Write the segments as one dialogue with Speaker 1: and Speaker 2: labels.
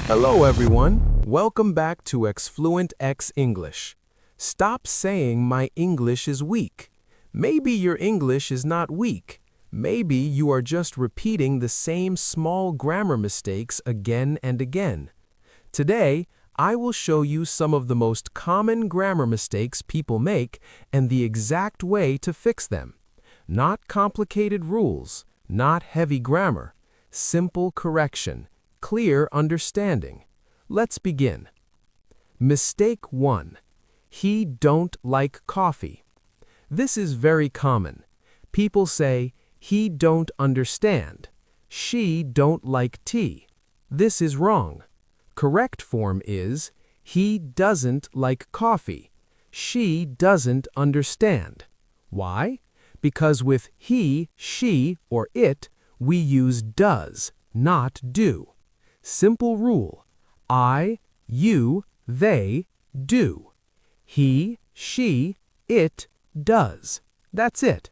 Speaker 1: Hello everyone, welcome back to XfluentX English. Stop saying my English is weak. Maybe your English is not weak. Maybe you are just repeating the same small grammar mistakes again and again. Today, I will show you some of the most common grammar mistakes people make and the exact way to fix them. Not complicated rules, not heavy grammar, simple correction. Clear understanding. Let's begin. Mistake 1. He don't like coffee. This is very common. People say, he don't understand. She don't like tea. This is wrong. Correct form is, he doesn't like coffee. She doesn't understand. Why? Because with he, she, or it, we use does, not do. Simple rule. I, you, they, do. He, she, it, does. That's it.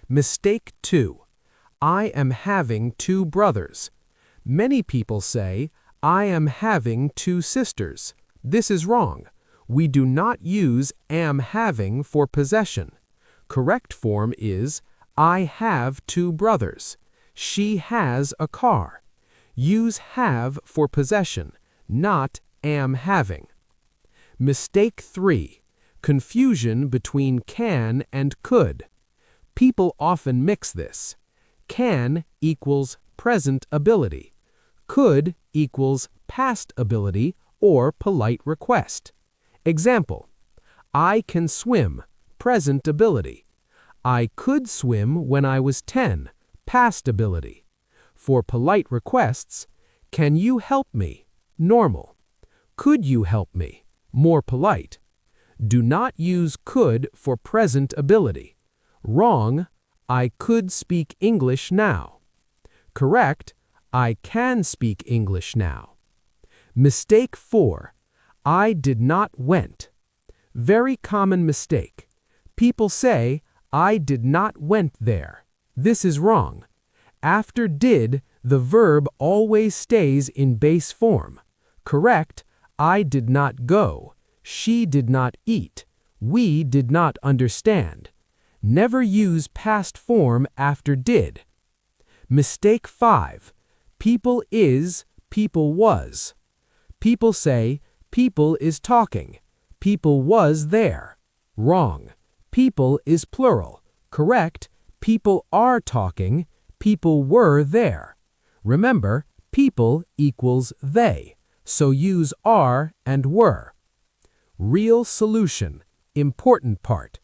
Speaker 1: Mistake 2. I am having 2 brothers. Many people say, I am having 2 sisters. This is wrong. We do not use am having for possession. Correct form is, I have 2 brothers. She has a car. Use have for possession, not am having. Mistake 3. Confusion between can and could. People often mix this. Can equals present ability. Could equals past ability or polite request. Example, I can swim, present ability. I could swim when I was 10, past ability. For polite requests, can you help me? Normal. Could you help me? More polite. Do not use could for present ability. Wrong, I could speak English now. Correct, I can speak English now. Mistake 4. I did not went. Very common mistake. People say, I did not went there. This is wrong. After did, the verb always stays in base form. Correct, I did not go. She did not eat. We did not understand. Never use past form after did. Mistake 5. People is, people was. People say, people is talking. People was there. Wrong. People is plural. Correct, people are talking. People were there. Remember, people equals they, so use are and were. Real solution, important part.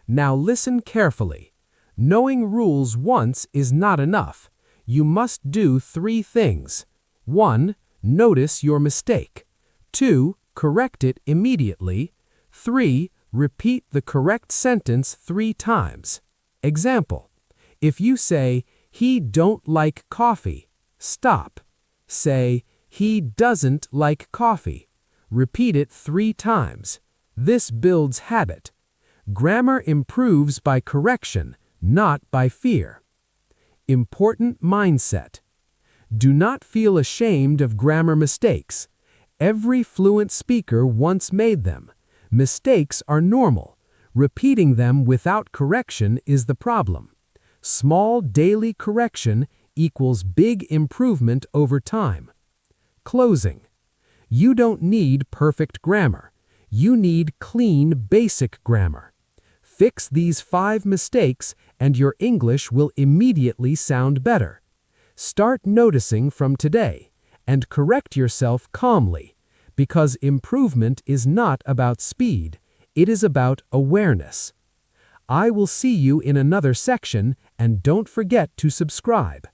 Speaker 1: Now listen carefully. Knowing rules once is not enough. You must do 3 things. 1. Notice your mistake. 2. Correct it immediately. 3. Repeat the correct sentence 3 times. Example, if you say, he don't like coffee, stop. Say, he doesn't like coffee. Repeat it 3 times. This builds habit. Grammar improves by correction, not by fear. Important mindset. Do not feel ashamed of grammar mistakes. Every fluent speaker once made them. Mistakes are normal. Repeating them without correction is the problem. Small daily correction equals big improvement over time. Closing. You don't need perfect grammar. You need clean, basic grammar. Fix these 5 mistakes and your English will immediately sound better. Start noticing from today and correct yourself calmly, because improvement is not about speed, it is about awareness. I will see you in another section, and don't forget to subscribe.